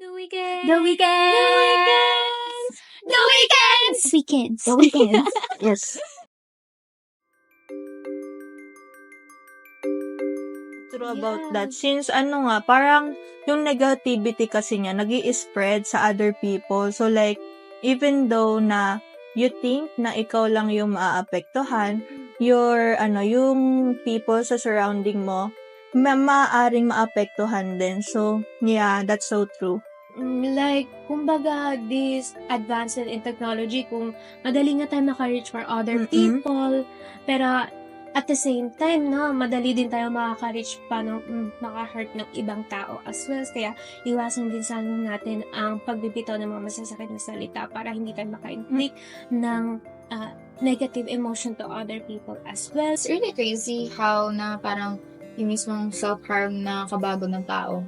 The weekend. The weekends! The weekends! Weekends. The weekends. Yes. True about that. Since parang yung negativity kasi niya nag-i-spread sa other people. So like, even though na you think na ikaw lang yung maaapektuhan, yung people sa surrounding mo, maaaring maapektuhan din. So, yeah, that's so true. Like, kumbaga, this advancement in technology, kung madali nga tayo maka-reach for other people, pero at the same time, no, madali din tayo makaka-reach pa, no, maka-hurt ng ibang tao as well. Kaya, iwasan din sana natin ang pagbibitaw ng mga masasakit na salita para hindi tayo maka-inflict ng negative emotion to other people as well. It's really crazy how na parang yung mismong self-harm na kabago ng tao.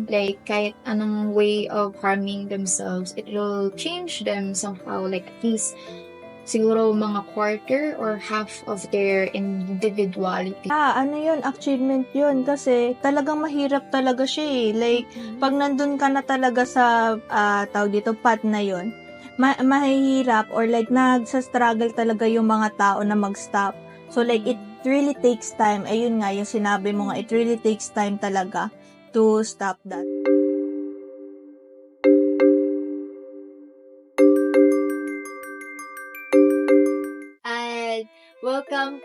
Like, kahit anong way of harming themselves, it will change them somehow. Like, at least, siguro mga quarter or half of their individuality. Yun, achievement yun. Kasi talagang mahirap talaga siya eh. Like, pag nandun ka na talaga sa, path na yun, mahihirap or like, nagsa-struggle talaga yung mga tao na mag-stop. So, like, it really takes time. Ayun nga, yung sinabi mo nga, it really takes time talaga to stop that. And welcome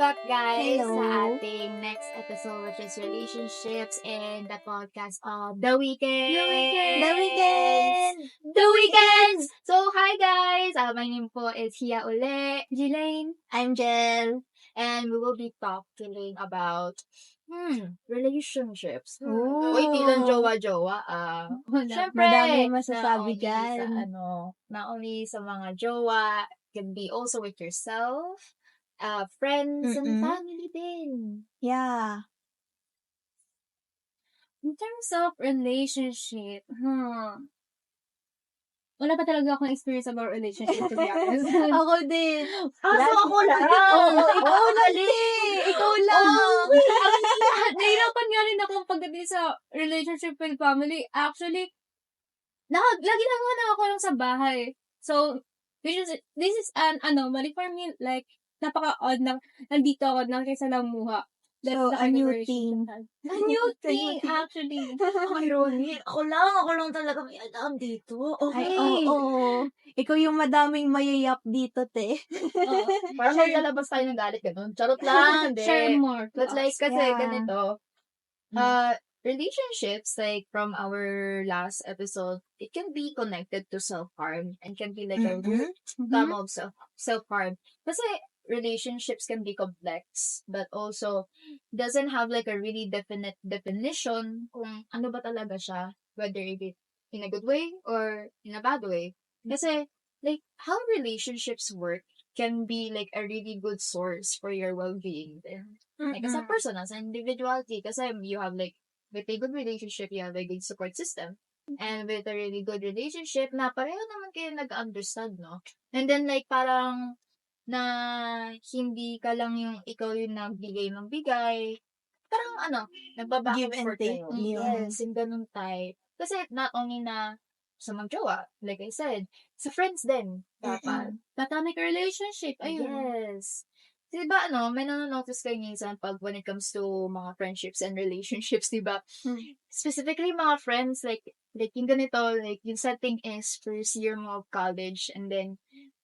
back guys Hello. sa ating next episode, which is relationships and the podcast of The Weekend. The weekend! The Weekends! So, hi guys! My name po is Hia uli. Jelaine? I'm Jel. And we will be talking about relationships. Ooh. Uy, di lang jowa-jowa. Syempre, Madami masasabi not only dyan. not only sa mga jowa, can be also with yourself, friends, and family din. Yeah. In terms of relationship, wala pa talaga akong experience about relationship, to be honest. Ako din. So ako lang. Ikaw lang. Ikaw lang. Nahirapan nga rin ako pagdating sa relationship with family. Actually, lagi lang ako lang sa bahay. So, this is an anomaly for me. Like, napaka-odd na nandito ako nang kaysa namuha. So, a new thing. A new thing, actually. Ironic. Ako lang talaga may alam dito. Okay. Ay, oo. Ikaw yung madaming mayayap dito, te. Parang maglalabas tayo ng galit, ganun. Charot lang. Share more. But like, kasi Yeah. ganito, relationships, like from our last episode, it can be connected to self-harm and can be like a root of self-harm. Kasi relationships can be complex, but also doesn't have like a really definite definition kung ano ba talaga siya, whether it be in a good way or in a bad way. Kasi, like, how relationships work can be like a really good source for your well-being. Like, as a person, as an individuality, kasi you have like, with a good relationship, you have a good support system. And with a really good relationship, na pareho naman kayo nag-understand, no? And then, like, parang, na hindi ka lang yung ikaw yung nagbigay ng bigay. Parang, nagbaback Give and and forth take. kayo. Yeah. Yes, yung ganun type. Kasi not only na sa magjowa, like I said, sa friends din, dapat. Platonic relationship. Ayun. Yes. Diba, may nanonotice kayo minsan pag when it comes to mga friendships and relationships, diba? Specifically, mga friends, like yung ganito, like, yung setting is first year mo of college, and then,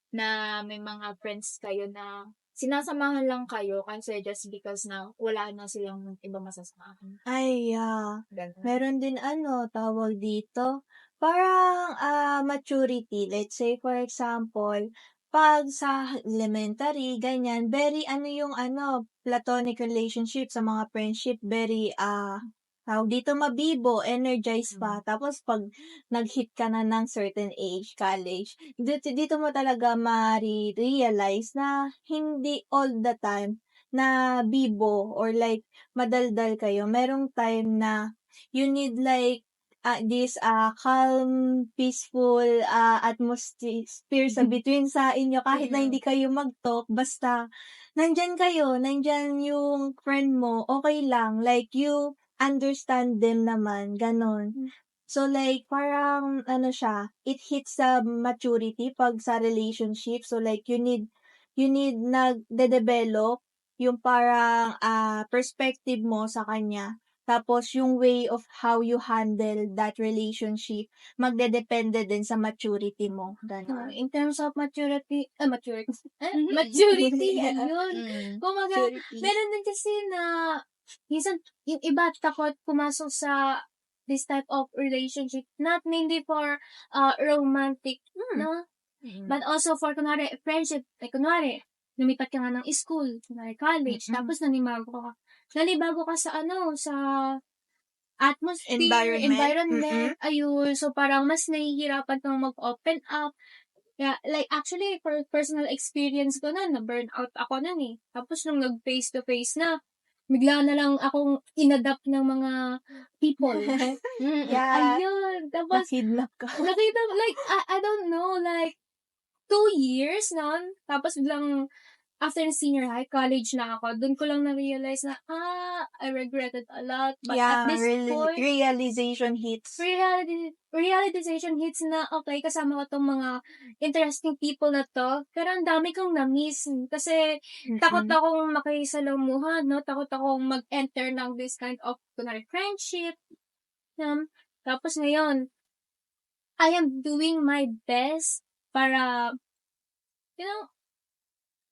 na may mga friends kayo na sinasamahan lang kayo kasi just because na wala na silang ibang masasamahan. Ay, yeah. Ganun. Meron din tawag dito, parang maturity. Let's say, for example, pag sa elementary, ganyan, very yung platonic relationship sa mga friendship, very, tawag dito, mabibo, energized pa. Tapos, pag nag-hit ka na ng certain age, college, dito mo talaga ma-realize na hindi all the time na bibo or like madaldal kayo. Merong time na you need like this calm, peaceful atmosphere sa between sa inyo kahit na hindi kayo mag-talk, basta nandyan yung friend mo, okay lang, like you understand them naman, ganon. So, like, parang, ano siya, it hits sa maturity pag sa relationship. So, like, you need nagde-develop yung parang, perspective mo sa kanya. Tapos, yung way of how you handle that relationship, magdedepende din sa maturity mo. Ganon. In terms of maturity, maturity, Mhm. maturity, ayun. Mm. Kumaga, Maturity. meron din kasi na, minsan, yung iba takot pumasok sa this type of relationship, not mainly for romantic, no? Mm. But also for, kunwari, friendship. Like, kunwari, lumipat ka nga ng school, kunwari college, tapos nanibago ka sa environment, ayun. So, parang mas nahihirapan kang mag-open up. Yeah, like, actually, for personal experience ko na-burn out ako nun eh. Tapos, nung nag-face to face na, bigla na lang akong inadapt ng mga people. Yeah, Ayun. Tapos, nakidnap ka. nakita, like, I don't know, like, 2 years nun. Tapos, biglang, after senior high, college na ako, dun ko lang na-realize na, I regretted a lot. But at Yeah, this point, realization hits. realization hits na, okay, kasama ko tong mga interesting people na to, pero ang dami kong na-miss. Kasi, takot akong makisalamuha, no? Takot akong mag-enter ng this kind of, kunwari, friendship. Tapos ngayon, I am doing my best para,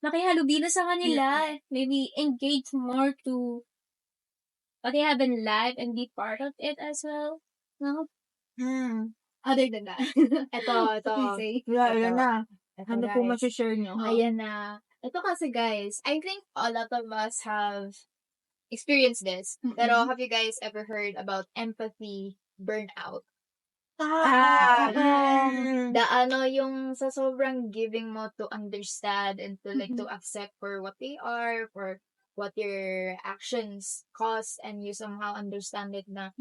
makihalubilo sa kanila. Maybe engage more to what they have in life and be part of it as well. No? Other than that. Ito. What do you say? Lalo na. Ito, Ano po guys. masashare nyo? Ayan na. Ito kasi, guys, I think a lot of us have experienced this. Pero have you guys ever heard about empathy burnout? Yung sa sobrang giving mo to understand and to like to accept for what they are, for what your actions cause, and you somehow understand it na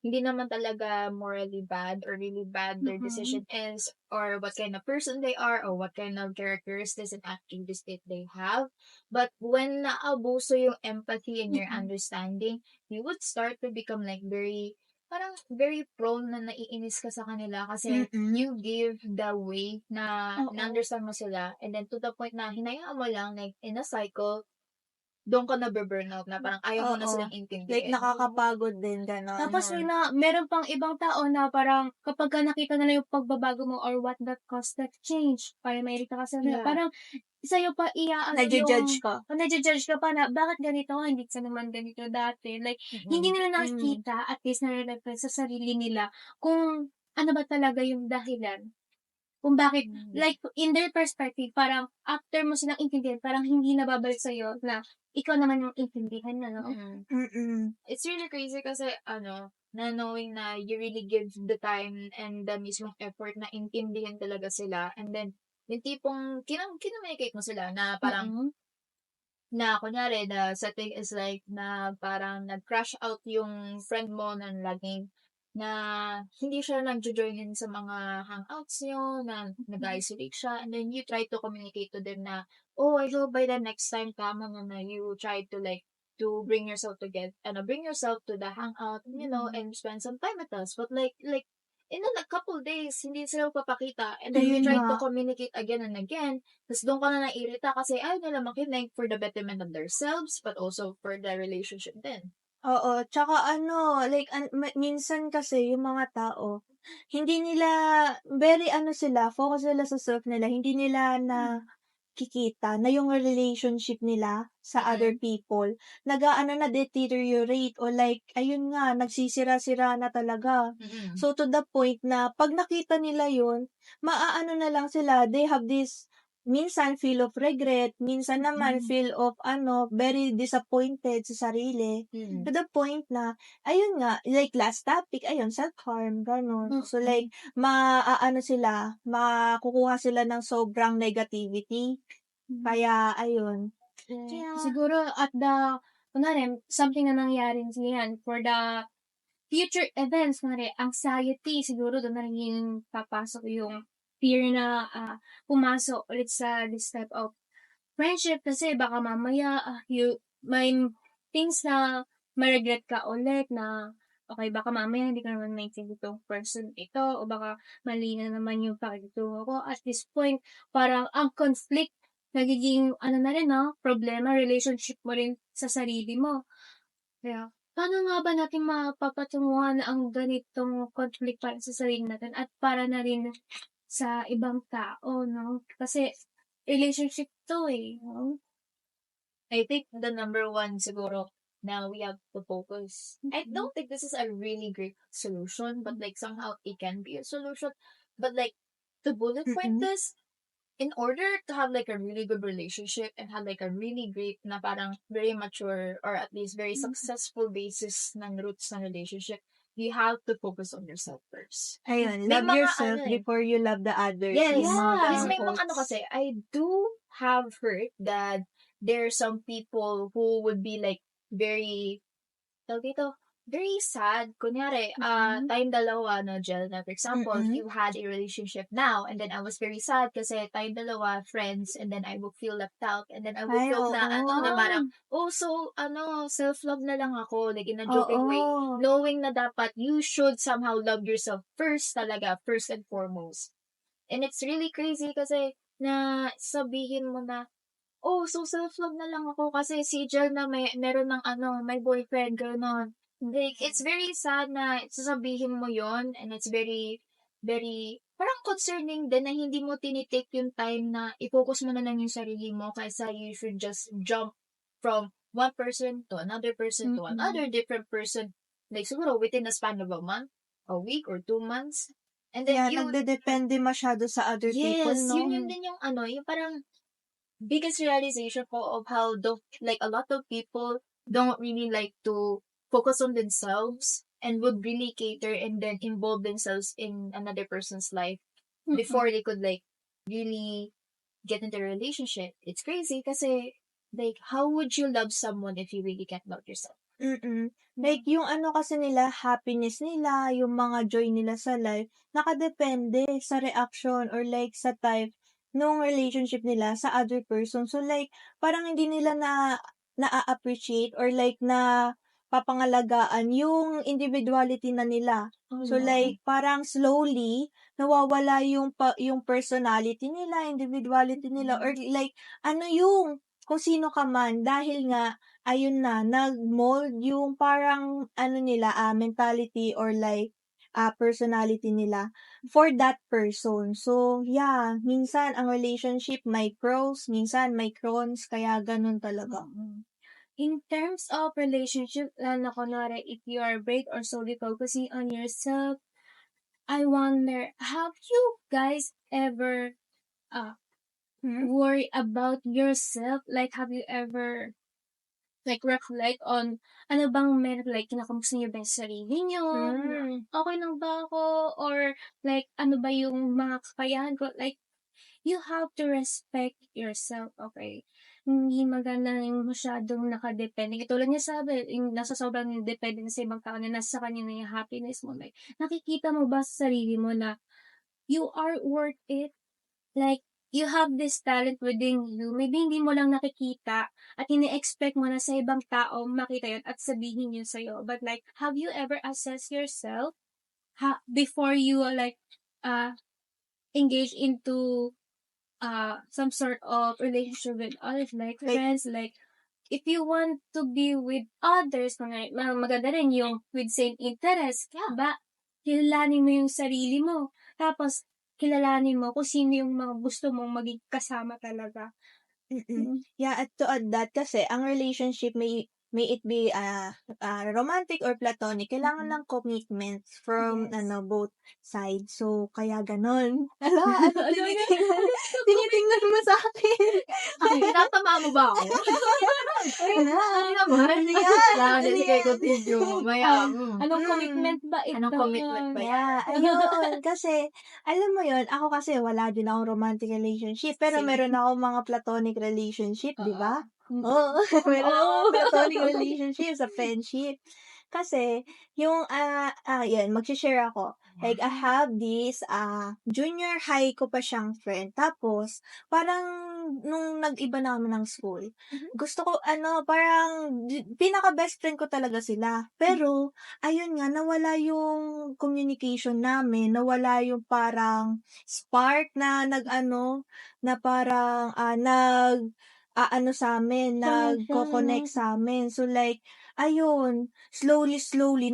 hindi naman talaga morally bad or really bad their decision is, or what kind of person they are, or what kind of characteristics and attributes that they have. But when naabuso yung empathy and your understanding, you would start to become like parang very prone na naiinis ka sa kanila kasi you give the way na na-understand mo sila, and then to the point na hinayaan mo lang, like in a cycle, doon ka na burnout na parang ayaw mo na silang Like, intindihin. nakakapagod din, gano'n. Tapos meron pang ibang tao na parang kapag ka nakita nila yung pagbabago mo or what that caused that change, parang mairita ka sa nila. Yeah. Parang sa'yo pa Nadjudge ka. nadjudge ka pa na, bakit ganito? Hindi ka naman ganito dati. Like, hindi nila nakikita, at least nare-reflect sa sarili nila, kung ano ba talaga yung dahilan. Kung bakit, like, in their perspective, parang after mo silang intindihan, parang hindi na babalik sa'yo na ikaw naman yung intindihan na, no? It's really crazy kasi, na knowing na you really give the time and the mismong effort na intindihan talaga sila, and then, yung tipong, kinamikate mo sila na parang, na kunyari, the setting is like, na parang nag-crash out yung friend mo na laging, na hindi siya nag-join in sa mga hangouts nyo, na nag-isolate siya, and then you try to communicate to them na, I hope by the next time, tama na you try to like, to bring yourself bring yourself to the hangout, and spend some time with us. But like, in a couple days, hindi sila papakita, and then you try to communicate again and again, tapos doon ka na nairita kasi ayaw nila makinig for the betterment of themselves, but also for the relationship din. Oo, tsaka like, minsan kasi yung mga tao, hindi nila, very sila, focus sila sa self nila, hindi nila nakikita na yung relationship nila sa other people, na-deteriorate, o like, ayun nga, nagsisira-sira na talaga. So, to the point na, pag nakita nila yun, na lang sila, they have this, minsan feel of regret, minsan naman feel of very disappointed sa sarili, to the point na, ayun nga, like last topic, ayun, self-harm, gano'n. So like, sila, makukuha sila ng sobrang negativity. Kaya, ayun. Siguro at kunwari, something na nangyari yan for the future events, kunwari, anxiety, siguro doon na rin yung papasok yung fear na pumasok ulit sa this type of friendship, kasi baka mamaya may things na ma-regret ka ulit na okay, baka mamaya hindi ko naman maintindihan itong person ito o baka mali na naman yung pakikitungo ko. At this point, parang ang conflict nagiging ano na rin 'no, problema, relationship mo rin sa sarili mo. Kaya paano nga ba natin mapapatunguhan ang ganitong conflict para sa sarili natin at para na rin sa ibang tao 'no? Kasi relationship 'to, eh, 'no? I think the number one siguro now we have to focus. I don't think this is a really great solution, but like somehow it can be a solution. But like to bullet point this, in order to have like a really good relationship and have like a really great na parang very mature or at least very successful basis ng roots ng relationship, you have to focus on yourself first. Ayun, May love mga yourself ano eh. before you love the others. Yes. Yung mga Kasi ganong may mga ano quotes. kasi, I do have heard that there are some people who would be like very, tawag dito, very sad. Kunyari, tayong dalawa, no, Jel, na for example, you had a relationship now, and then I was very sad kasi tayong dalawa, friends, and then I would feel left out, and then I would Ay, feel na, oo. na parang, so, self-love na lang ako, like in a joking way, Oo. knowing na dapat you should somehow love yourself first talaga, first and foremost. And it's really crazy kasi na sabihin mo na, so self-love na lang ako kasi si Jel na meron ng may boyfriend, gano'n. Like, it's very sad na sasabihin mo yon and it's very, very, parang concerning din na hindi mo tinitake yung time na i-focus mo na lang yung sarili mo kaysa you should just jump from one person to another person to another different person. Like, siguro within the span of a month, a week, or 2 months. And then Yeah, nagdedepende masyado sa other people, yes, no? yun din yung yung parang biggest realization ko of how a lot of people don't really like to focus on themselves and would really cater and then involve themselves in another person's life before they could like really get into a relationship. It's crazy kasi like how would you love someone if you really can't love yourself? Like, yung ano kasi nila, happiness nila, yung mga joy nila sa life, nakadepende sa reaction or like sa type nung relationship nila sa other person. So like, parang hindi nila na-appreciate or like na papangalagaan yung individuality na nila. So like, parang slowly, nawawala yung personality nila, individuality nila, or like, kung sino ka man, dahil nga, ayun na, nag-mold yung parang, mentality or like, personality nila for that person. So, yeah, minsan ang relationship may pros, minsan may cons, kaya ganun talaga. In terms of relationship, na kunwari, if you are brave or solely focusing on yourself, I wonder, have you guys ever worry about yourself? Like, have you ever like reflect on ano bang meron, like kinakamusta niyo ba yung sarili niyo? Okay lang ba ako? Or like ano ba yung mga kakayahan ko? Like, you have to respect yourself, okay? Hindi maganda yung masyadong nakadepende. Katulad niya sabi, yung nasa sobrang depende na sa ibang tao na nasa kanya na yung happiness mo. Like, nakikita mo ba sa sarili mo na you are worth it? Like, you have this talent within you. Maybe hindi mo lang nakikita at ini-expect mo na sa ibang tao makita yun at sabihin yun sa'yo. But like, have you ever assessed yourself before you like engage into some sort of relationship with others, like friends, like if you want to be with others, maganda rin yung with same interest, ba? Kilalanin mo yung sarili mo. Tapos, kilalanin mo kung sino yung mga gusto mong maging kasama talaga. Yeah, at to add that, kasi ang relationship may it be romantic or platonic, kailangan ng commitment from both sides. So, kaya ganon. Tinitingnan mo sa akin. Tinatama mo ba ako? Hindi naman. Sige, continue. Mamaya. Anong commitment ba ito? Anong commitment ba Yeah, ayun. Kasi, alam mo yun, ako kasi wala din akong romantic relationship, pero meron ako mga platonic relationship, di ba? Oo. Meron akong platonic relationship sa friendship. Kasi, yung, yan, mag-share ako. Like, I have this, junior high ko pa siyang friend. Tapos, parang, nung nag-iba na kami ng school, Mhm. gusto ko parang pinaka-best friend ko talaga sila. Pero, ayun nga, nawala yung communication namin, nawala yung parang spark na na parang, nag-aano sa'min, Connection, 'no? nagko-connect sa'min. So, like, ayun, slowly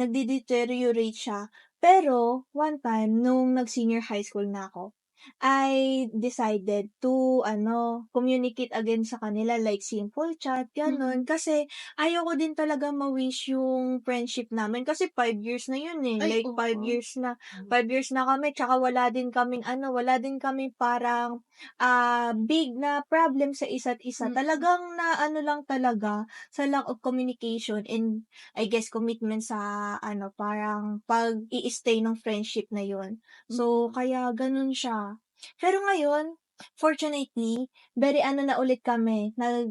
nagde-deteriorate siya. Pero, one time, nung nag-senior high school na ako, I decided to communicate again sa kanila like simple chat, gano'n. Mm. Kasi ayoko din talaga ma-wish yung friendship namin kasi 5 years na yun, eh. Ay, Like five oo. years na 5 years na kami tsaka wala din kaming parang, big na problem sa isa't isa. Mm. Talagang na lang talaga sa lack of communication and I guess commitment sa parang pag-i-stay ng friendship na yun. So, kaya gano'n siya. Pero ngayon, fortunately, very na ulit kami, na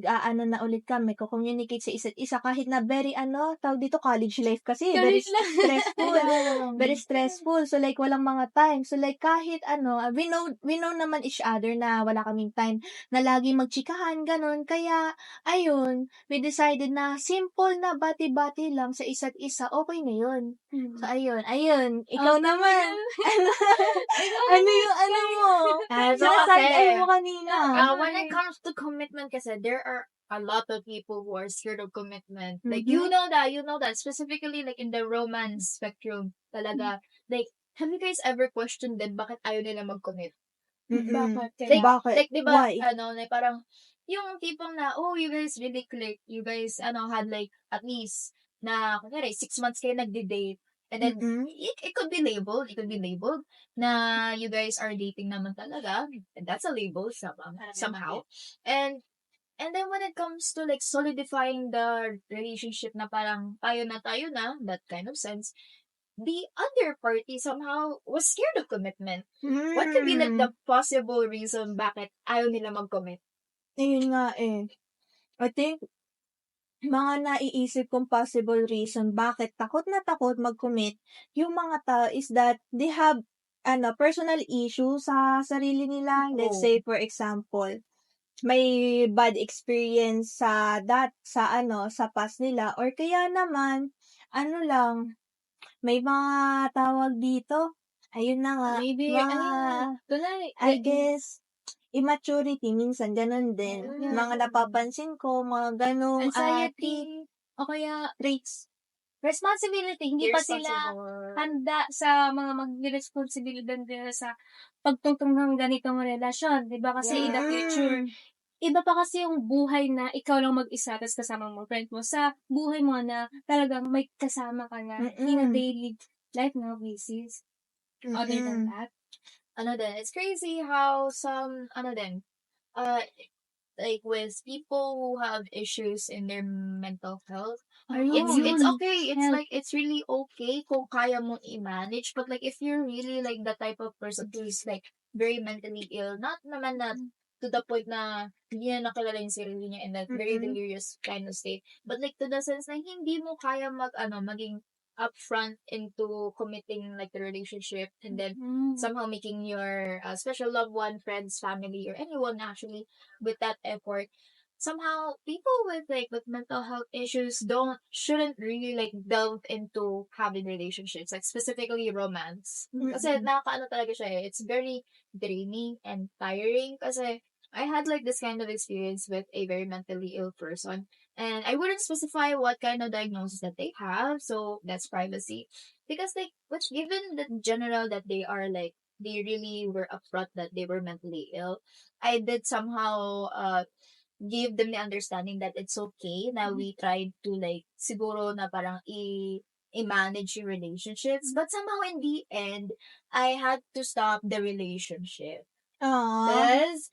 ulit kami, ko-communicate sa isa't isa kahit na very tawag dito, college life kasi, very College lang. stressful. Yeah. Very stressful. So, like, walang mga time. So, like, kahit we know naman each other na wala kaming time na lagi magchikahan, gano'n. Kaya, ayun, we decided na simple na bati-bati lang sa isa't isa, okay na yun. So, ayun. Ikaw Okay naman. Ano yung mo? So, Sinasabi kasi, mo kanina. when it comes to commitment kasi, there are a lot of people who are scared of commitment. Like, Mhm. you know that, specifically, like, in the romance spectrum, talaga. Like, have you guys ever questioned them bakit ayaw nila mag-commit? Bakit Like, kaya? Bakit? like, di ba, Why? like, parang, yung tipong na, oh, you guys really click. You guys, had like, at least, na, kunyari, 6 months kayo nagde-date. And then, Mm. it could be labeled, na you guys are dating naman talaga. And that's a label somehow. And then when it comes to like solidifying the relationship na parang tayo na, that kind of sense, the other party somehow was scared of commitment. What could be like Hmm. the possible reason bakit ayaw nila mag-commit? Ayun nga, eh. I think, mga naiisip kong possible reason bakit takot na takot mag-commit yung mga tao is that they have personal issue sa sarili nila. Let's Oo. say, for example, may bad experience sa past nila or kaya naman, lang, may mga tawag dito, ayun na nga, Maybe, mga, kunwari, I guess, immaturity minsan gano'n din. Mga napapansin ko, mga gano'ng, anxiety, o kaya traits. responsibility. Hindi pa sila Irresponsible. handa sa mga responsibilidad nila sa pagtungtong ng ganitong relasyon, 'di ba? Kasi in the future, Mm. iba pa kasi yung buhay na ikaw lang mag-isa tapos kasama mo friend mo sa buhay mo na talagang may kasama ka na in a Mm. daily life na basis. Other than Mm. that, It's crazy how some, uh, like with people who have issues in their mental health, it's yun, okay. It's health. like, it's really okay kung kaya mo i-manage. But like, if you're really like the type of person who's like very mentally ill, not naman na to the point na hindi na nakilala yung sarili niya in that very Mm. delirious kind of state. But like, to the sense na hindi mo kaya maging upfront into committing like the relationship and then somehow making your special loved one, friends, family, or anyone actually with that effort. Somehow people with mental health issues shouldn't really like delve into having relationships, like specifically romance. Kasi Mm. nakakaano talaga siya eh. It's very draining and tiring kasi I had like this kind of experience with a very mentally ill person. And I wouldn't specify what kind of diagnosis that they have, so that's privacy. Because like, what's given the general that they are like, they really were upfront that they were mentally ill, I did somehow give them the understanding that it's okay na we tried to like siguro na parang i-manage yung relationships, but somehow in the end I had to stop the relationship Aw. because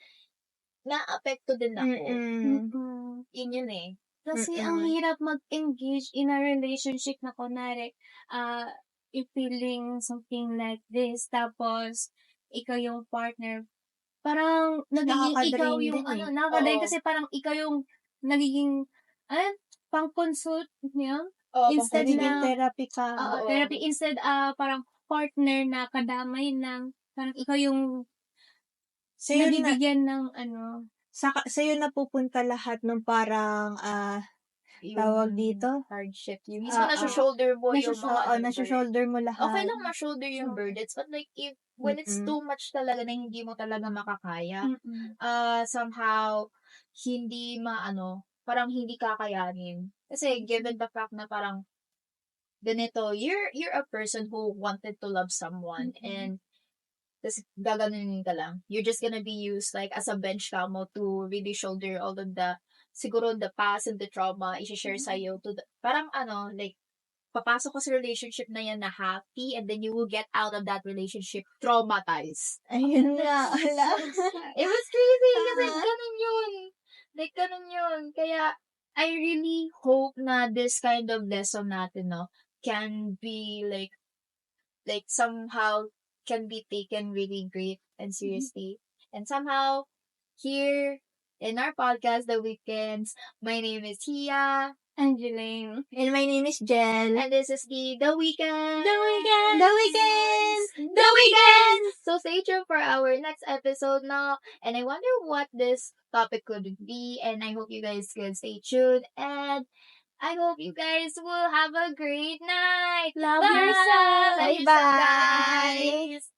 naapekto din ako. Mm. Yun eh. Kasi ang Mm. hirap mag-engage in a relationship na kunwari, you feeling something like this, tapos ikaw yung partner, parang nagiging ikaw Nakaka-drain yung din, eh. nakaka-drain Oo. kasi parang ikaw yung nagiging, pang-consult niya, Oo, instead Nagiging na, therapy ka. Oo. therapy, instead, parang partner na kadamay lang, parang ikaw yung So, yun na. nabibigyan ng sa'yo napupunta lahat ng parang, tawag dito? hardship. Yung mismo Oo. nasa-shoulder mo yung mga Oo, burden. nasa-shoulder mo Okay lahat. lang ma-shoulder yung burdens, but like, when it's Mm. too much talaga na hindi mo talaga makakaya, Mm. somehow, hindi parang hindi kakayanin. Kasi given the fact na parang, ganito, you're a person who wanted to love someone, and tas gaganunin ka lang. You're just gonna be used like as a bench ka mo to really shoulder all of the, siguro the past and the trauma i-share sa'yo to the, parang like, papasok ko sa relationship na yan na happy, and then you will get out of that relationship traumatized. Ayun nga, hala. It was crazy kasi Uh-huh. ganun yun. Like, ganun yun. Kaya, I really hope na this kind of lesson natin, can be like somehow can be taken really great and seriously. And somehow, here in our podcast, The Weekends, my name is Tia, Angeline. And my name is Jel. and this is The Weekend. The Weekend! The Weekend! The Weekend! So stay tuned for our next episode now. And I wonder what this topic could be. And I hope you guys can stay tuned. And I hope you guys will have a great night. Love Bye! yourself. Love yourself, Bye-bye. guys.